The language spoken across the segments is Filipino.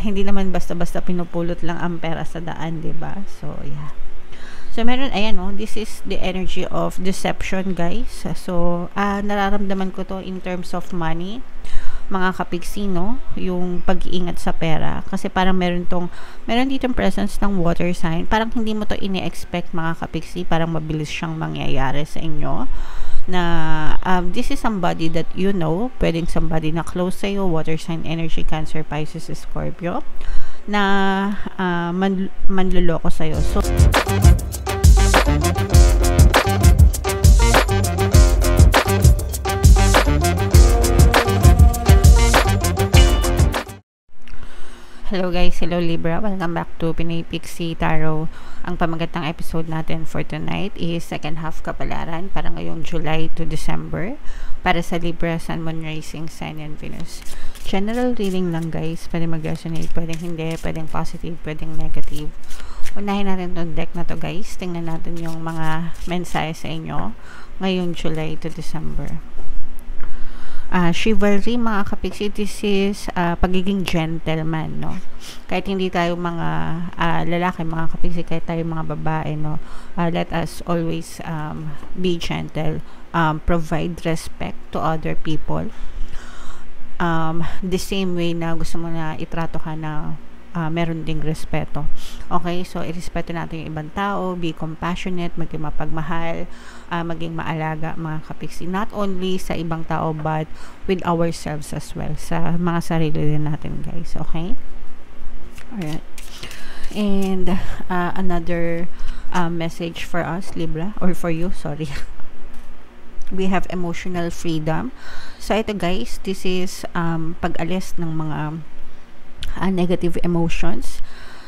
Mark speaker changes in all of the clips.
Speaker 1: hindi naman basta-basta pinupulot lang ang pera sa daan, 'di ba? So, yeah. So, meron, ayan, no, this is the energy of deception, guys. So, nararamdaman ko to in terms of money, mga kapigsi, no, yung pag-iingat sa pera. Kasi parang meron ditong presence ng water sign. Parang hindi mo to ini-expect, mga kapigsi. Parang mabilis siyang mangyayari sa inyo. Na, this is somebody that you know, pwedeng somebody na close sa'yo, water sign energy, Cancer, Pisces, Scorpio, na manluloko sa'yo. So, hello guys, hello Libra, welcome back to Pinoy Pixie Tarot. Ang pamagat ng episode natin for tonight is second half kapalaran para ngayong July to December para sa Libra, Sun, Moon, Rising, Sign, and Venus. General reading lang guys, pwede mag-resonate, pwedeng hindi, pwedeng positive, pwedeng negative. Unahin natin itong deck na to guys, tingnan natin yung mga mensahe sa inyo ngayong July to December. Chivalry, mga kapiksi, this is pagiging gentleman, no? Kahit hindi tayo mga lalaki, mga kapiksi, kahit tayo mga babae, no? Let us always be gentle, provide respect to other people. The same way na gusto mo na itrato ka na meron ding respeto. Okay, so irespeto natin yung ibang tao, be compassionate, maging mapagmahal, maging maalaga, mga kapiksi. Not only sa ibang tao, but with ourselves as well. Sa mga sarili din natin, guys. Okay? Alright. And another message for us, Libra, or for you, sorry. We have emotional freedom. So, ito guys, this is pag-alis ng mga negative emotions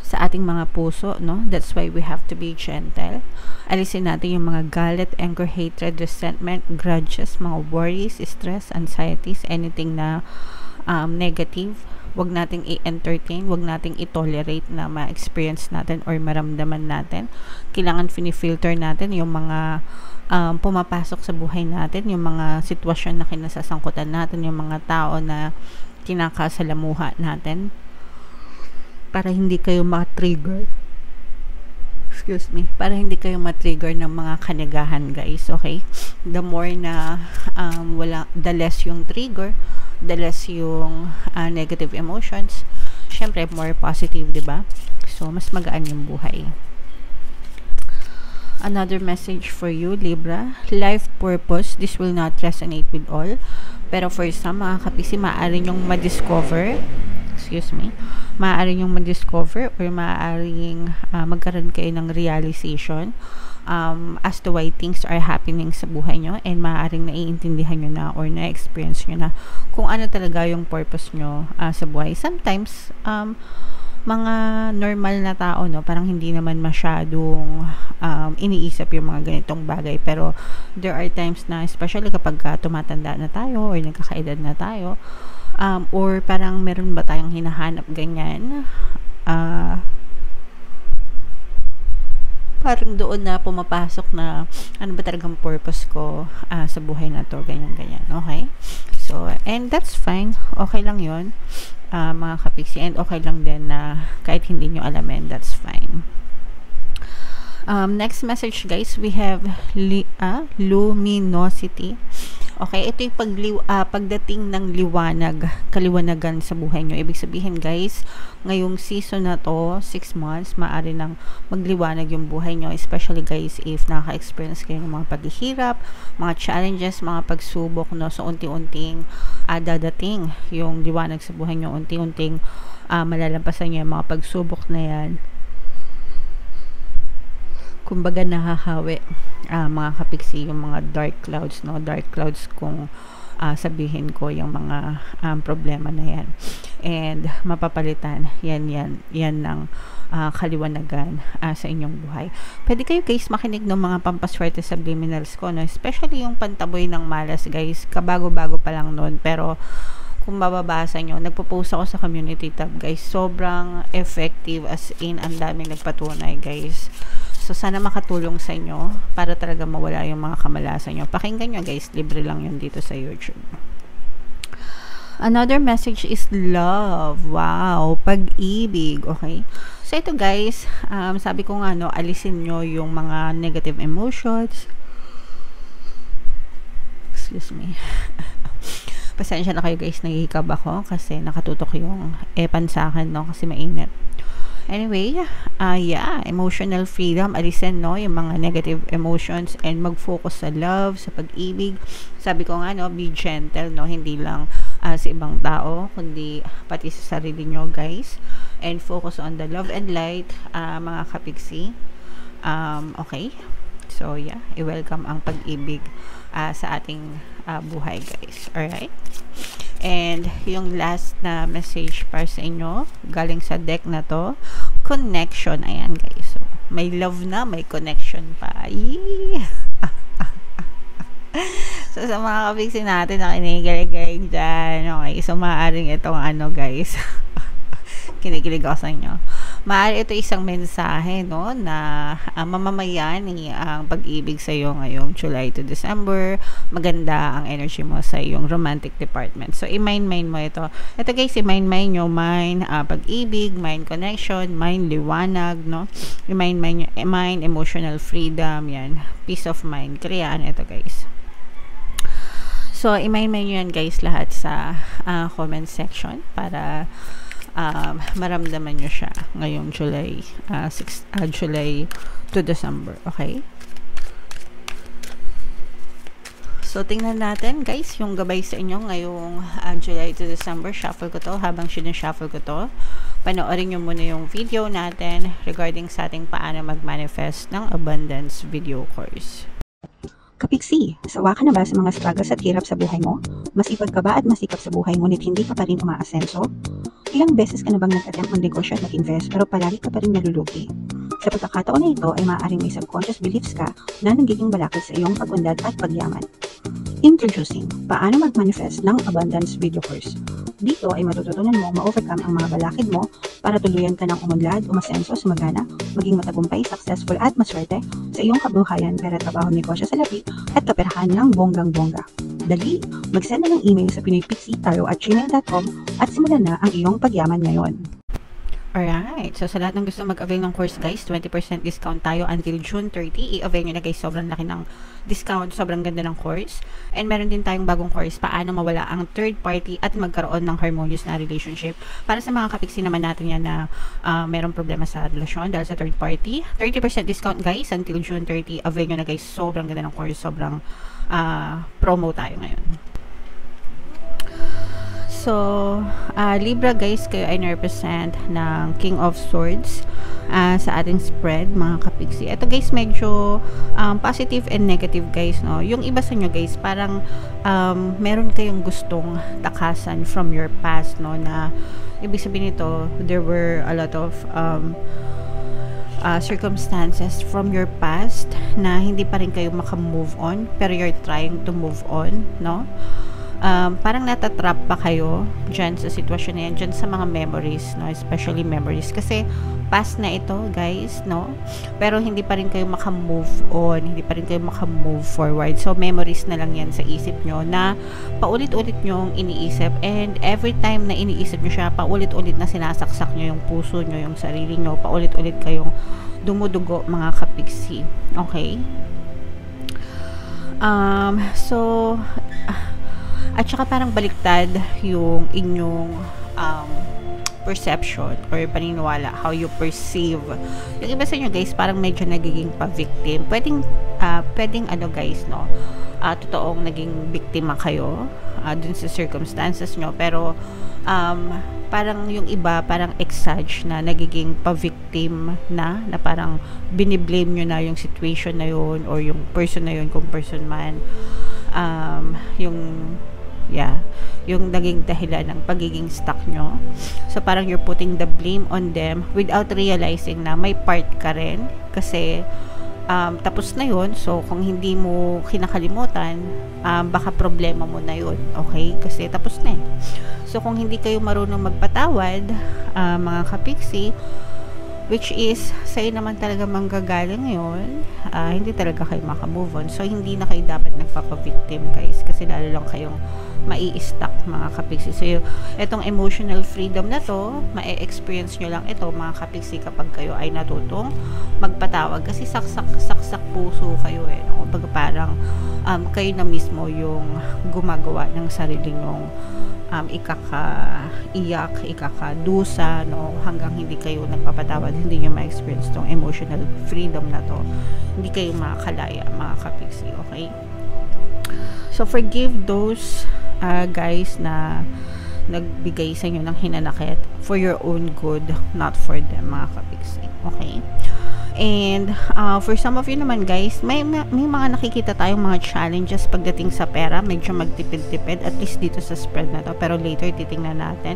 Speaker 1: sa ating mga puso, no? That's why we have to be gentle. Alisin natin yung mga galit, anger, hatred, resentment, grudges, mga worries, stress, anxieties, anything na negative. Wag nating i-entertain, wag nating i-tolerate na ma-experience natin or maramdaman natin. Kailangan fini-filter natin yung mga pumapasok sa buhay natin, yung mga sitwasyon na kinasasangkutan natin, yung mga tao na kinakasalamuha natin, para hindi kayo ma-trigger. Excuse me. Para hindi kayo ma-trigger ng mga kanagahan, guys. Okay? The more na the less yung trigger, the less yung negative emotions. Syempre, more positive, 'di ba? So, mas magaan yung buhay. Another message for you, Libra. Life purpose. This will not resonate with all. Pero for some, mga kapisi, maaari nyong ma-discover, maaari nyong ma-discover or maaaring magkaroon kayo ng realization as to why things are happening sa buhay nyo, and maaaring naiintindihan nyo na or na-experience nyo na kung ano talaga yung purpose nyo sa buhay. Sometimes, mga normal na tao, no, parang hindi naman masyadong iniisip yung mga ganitong bagay, pero there are times na, especially kapag tumatanda na tayo or nagkakaedad na tayo, or parang meron ba tayong hinahanap ganyan, parang doon na pumapasok na ano ba talagang purpose ko sa buhay na to, ganyan. Okay, so and that's fine, okay lang yun, mga kapiksi, and okay lang din na kahit hindi nyo alamin, that's fine. Next message guys, we have luminosity. Okay, ito yung pagdating ng kaliwanagan sa buhay nyo. Ibig sabihin guys, ngayong season na to, 6 months, maaari nang magliwanag yung buhay nyo, especially guys if naka-experience kayo ng mga paghihirap, mga challenges, mga pagsubok, no? So unti-unting dadating yung liwanag sa buhay nyo, unti-unting malalampasan nyo yung mga pagsubok na yan. Kumbaga nahahawi, mga kapiksi, yung mga dark clouds, no? Dark clouds kung sabihin ko yung mga problema na yan, and mapapalitan yan ng kaliwanagan sa inyong buhay. Pwede kayo guys makinig ng mga pampaswerte subliminals ko, no? Especially yung pantaboy ng malas guys, kabago-bago pa lang nun, pero kung mababasa nyo, nagpo-post ako sa community tab guys, sobrang effective, as in ang daming nagpatunay guys. So, sana makatulong sa inyo para talaga mawala yung mga kamalasan nyo. Pakinggan nyo guys, libre lang yun dito sa YouTube. Another message is love. Wow, pag-ibig. Okay. So ito guys, sabi ko nga no, alisin nyo yung mga negative emotions. Excuse me. Pasensya na kayo guys, nagihikab ako kasi nakatutok yung epan sa akin no, kasi mainit. Anyway, emotional freedom, alisin no, yung mga negative emotions and mag-focus sa love, sa pag-ibig. Sabi ko nga no, be gentle no, hindi lang sa ibang tao, kundi pati sa sarili nyo guys. And focus on the love and light, mga kapiksi. Okay? So yeah, i-welcome ang pag-ibig sa ating buhay guys. Alright? And yung last na message para sa inyo, galing sa deck na to, connection. Ayan guys. So, may love na, may connection pa. So sa mga kapiksi natin na kinikilig dyan, okay, so maaaring itong ano guys, kinikilig ako sa inyo. Maaari ito isang mensahe no na mamamayani ang pag-ibig sa iyo ngayong July to December. Maganda ang energy mo sa iyong romantic department. So i-mind mo ito. Ito guys, i-mind nyo, mind pag-ibig, mind connection, mind liwanag, no? I-mind emotional freedom, yan. Peace of mind. Kriyaan ito guys. So i-mind nyo yan guys lahat sa comment section para maramdaman nyo siya ngayong July to December. Okay? So, tingnan natin guys yung gabay sa inyo ngayong July to December. Shuffle ko to. Habang sinushuffle ko to, panoorin nyo muna yung video natin regarding sa ating paano mag-manifest ng abundance video course.
Speaker 2: Kapiksi, sawa ka na ba sa mga struggles at hirap sa buhay mo? Masipag ka ba at masikap sa buhay ngunit hindi ka pa rin umaasenso? Ilang beses ka na bang nag-attempt mag-negosyo at mag-invest pero palagi ka pa rin nalulugi? Sa pagkakataon na ito ay maaaring may subconscious beliefs ka na nagiging balakid sa iyong pag-unlad at pagyaman. Introducing, paano mag-manifest ng abundance video course. Dito ay matututunan mo ma-overcome ang mga balakid mo para tuluyan ka ng umunlad, umasenso, sumagana, maging matagumpay, successful at maswerte sa iyong kabuhayan, pera, trabaho, negosyo sa labi at kaperahan ng bonggang-bongga. Dali, mag-send na ng email sa pinoypixie@gmail.com at simulan na ang iyong pagyaman ngayon.
Speaker 1: Alright, so sa lahat ng gusto mag-avail ng course guys, 20% discount tayo until June 30. I-avail nyo na guys, sobrang laki ng discount, sobrang ganda ng course. And meron din tayong bagong course, paano mawala ang third party at magkaroon ng harmonious na relationship. Para sa mga kapiksi naman natin yan na meron problema sa relasyon dahil sa third party, 30% discount guys until June 30. Avail nyo na guys, sobrang ganda ng course, sobrang promo tayo ngayon. So, Libra guys, kayo ay na-represent ng King of Swords sa ating spread, mga kapiksi. Ito guys, medyo positive and negative guys, no? Yung iba sa nyo guys, parang meron kayong gustong takasan from your past, no? Na, ibig sabihin nito, there were a lot of circumstances from your past na hindi pa rin kayo makamove on, pero you're trying to move on, no? Parang natatrap pa kayo dyan sa sitwasyon na yan, dyan sa mga memories, no? Especially memories kasi past na ito guys, no? Pero hindi pa rin kayo makamove on, hindi pa rin kayo makamove forward. So memories na lang yan sa isip nyo na paulit-ulit nyong iniisip, and every time na iniisip nyo siya, paulit-ulit na sinasaksak nyo yung puso nyo, yung sarili nyo, paulit-ulit kayong dumudugo, mga kapiksi. Okay? At saka parang baliktad yung inyong perception or paniniwala, how you perceive. Yung iba sa inyo guys, parang medyo nagiging pa-victim. Pwedeng ano guys, no? Totoong naging biktima kayo dun sa circumstances nyo, pero parang yung iba, parang exage na nagiging pa-victim na parang biniblame nyo na yung situation na yun or yung person na yun, kung person man. Yung naging dahilan ng pagiging stuck nyo. So parang you're putting the blame on them without realizing na may part ka rin kasi tapos na yun. So kung hindi mo kinakalimutan, baka problema mo na yun, okay? Kasi tapos na eh. So kung hindi kayo marunong magpatawad, mga kapiksi, which is sa'yo naman talaga manggagaling yun, hindi talaga kayo makamove on. So hindi na kayo dapat nagpapa-victim guys, kasi lalo lang kayong mai-stuck mga kapiksi. So, itong emotional freedom na to, ma-experience nyo lang ito mga kapiksi kapag kayo ay natutong magpatawad. Kasi saksak puso kayo no? Pag parang kayo na mismo yung gumagawa ng sarili nyong ikaka-iyak, ikaka-dusa, no? Hanggang hindi kayo nagpapatawad, hindi nyo ma-experience tong emotional freedom na to. Hindi kayo makakalaya, mga kapiksi, okay? So, forgive those guys na nagbigay sa inyo ng hinanakit for your own good, not for them, mga kapiksi, okay? And for some of you naman guys, may mga nakikita tayong mga challenges pagdating sa pera. Medyo magtipid-tipid, at least dito sa spread na to. Pero later, titingnan natin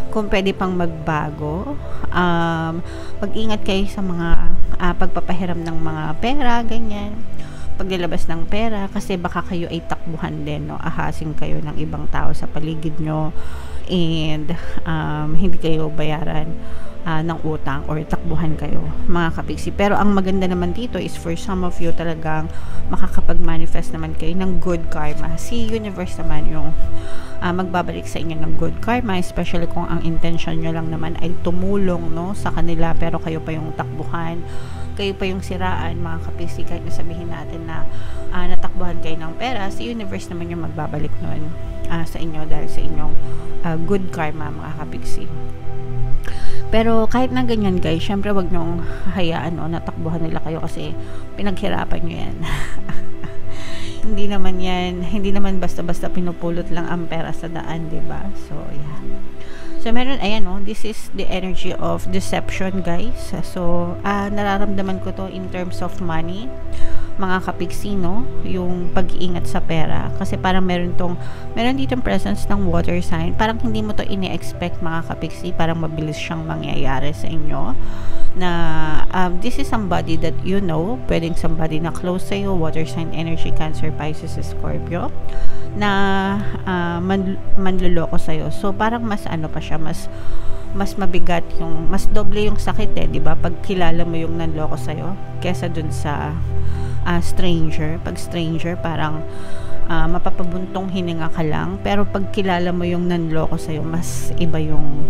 Speaker 1: kung pwede pang magbago. Pag-ingat kayo sa mga pagpapahiram ng mga pera, ganyan. Paglalabas ng pera, kasi baka kayo ay takbuhan din, no? Ahasin kayo ng ibang tao sa paligid nyo, and hindi kayo bayaran ng utang or takbuhan kayo, mga kapiksi. Pero ang maganda naman dito is for some of you talagang makakapag-manifest naman kayo ng good karma. Si universe naman yung magbabalik sa inyo ng good karma, especially kung ang intention nyo lang naman ay tumulong, no, sa kanila, pero kayo pa yung takbuhan, kayo pa yung siraan, mga kapiksi. Kahit sabihin natin na natakbuhan kayo ng pera, si universe naman yung magbabalik nun sa inyo dahil sa inyong good karma, mga kapiksi. Pero kahit na ganyan guys, syempre wag nyong hayaan, no, natakbuhan nila kayo kasi pinaghirapan nyo yan. Hindi naman basta-basta pinupulot lang ang pera sa daan, diba? So, yeah. So, meron, ayan, no, this is the energy of deception, guys. So, nararamdaman ko to in terms of money, mga kapiksi, no, yung pag-iingat sa pera. Kasi parang meron ditong presence ng water sign. Parang hindi mo to ini-expect, mga kapiksi. Parang mabilis siyang mangyayari sa inyo. Na this is somebody that you know, pwedeng somebody na close sa iyo, water sign energy, Cancer, Pisces, Scorpio, na manloloko sa iyo. So parang mas pa siya, mas mabigat yung, mas doble yung sakit di ba? Pag kilala mo yung nanloko sa iyo kesa dun sa stranger. Pag stranger, parang mapapabuntong hininga ka lang, pero pag kilala mo yung nanloko sa iyo, mas iba yung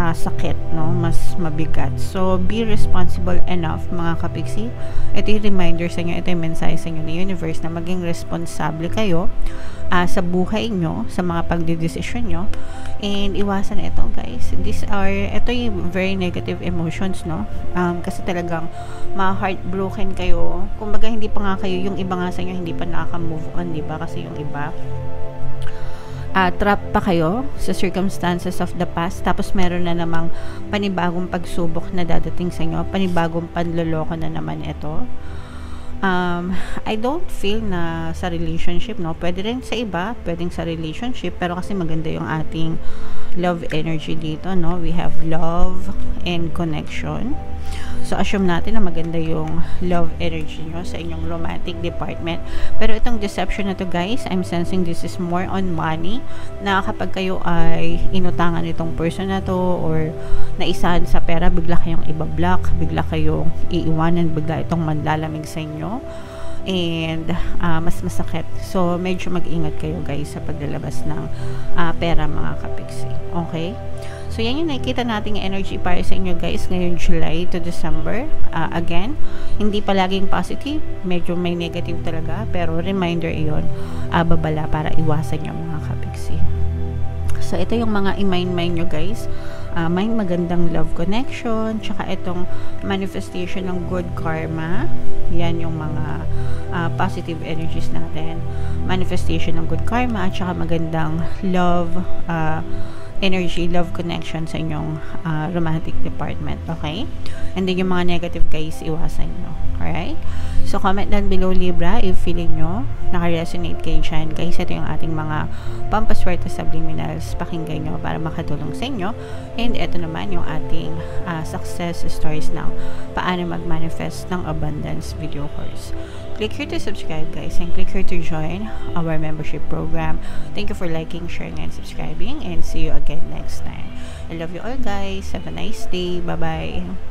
Speaker 1: sakit, no? Mas mabigat. So, be responsible enough, mga kapiksi. Ito yung reminder sa inyo, ito yung mensahe sa inyo ng universe na maging responsable kayo sa buhay nyo, sa mga pagdidesisyon nyo, and iwasan ito, guys. Ito yung very negative emotions, no? Kasi talagang ma-heartbroken kayo. Kumbaga, hindi pa nga kayo, yung iba nga sa inyo, hindi pa nakaka-move on, diba? Kasi yung iba, trap pa kayo sa circumstances of the past, tapos meron na namang panibagong pagsubok na dadating sa inyo, panibagong panloloko na naman ito. I don't feel na sa relationship, no, pwede rin sa iba, pwedeng sa relationship, pero kasi maganda yung ating love energy dito, no, we have love and connection. So, assume natin na maganda yung love energy nyo sa inyong romantic department. Pero itong deception na to, guys, I'm sensing this is more on money, na kapag kayo ay inutangan itong person na to or naisahan sa pera, bigla kayong ibablock, bigla kayong iiwanan, bigla itong manlalamig sa inyo, and mas masakit. So, medyo mag-ingat kayo, guys, sa paglalabas ng pera, mga kapiksi. Okay? So, yan yung nakikita nating energy para sa inyo, guys, ngayong July to December. Again, hindi palaging positive. Medyo may negative talaga. Pero, reminder iyon, babala para iwasan yung mga kapiksi. So, ito yung mga i-mind nyo, guys. May magandang love connection. Tsaka itong manifestation ng good karma. Yan yung mga positive energies natin. Manifestation ng good karma. Tsaka magandang love energy, love connection sa inyong romantic department, okay? And then yung mga negative, guys, iwasan nyo, alright? So, comment down below, Libra, if feeling nyo naka-resonate kayo dyan, guys. Ito yung ating mga pampaswerte subliminals, pakinggan nyo para makatulong sa inyo. And ito naman yung ating success stories ng paano mag-manifest ng abundance video course. Click here to subscribe, guys, and click here to join our membership program. Thank you for liking, sharing, and subscribing, and see you again next time. I love you all, guys. Have a nice day. Bye-bye.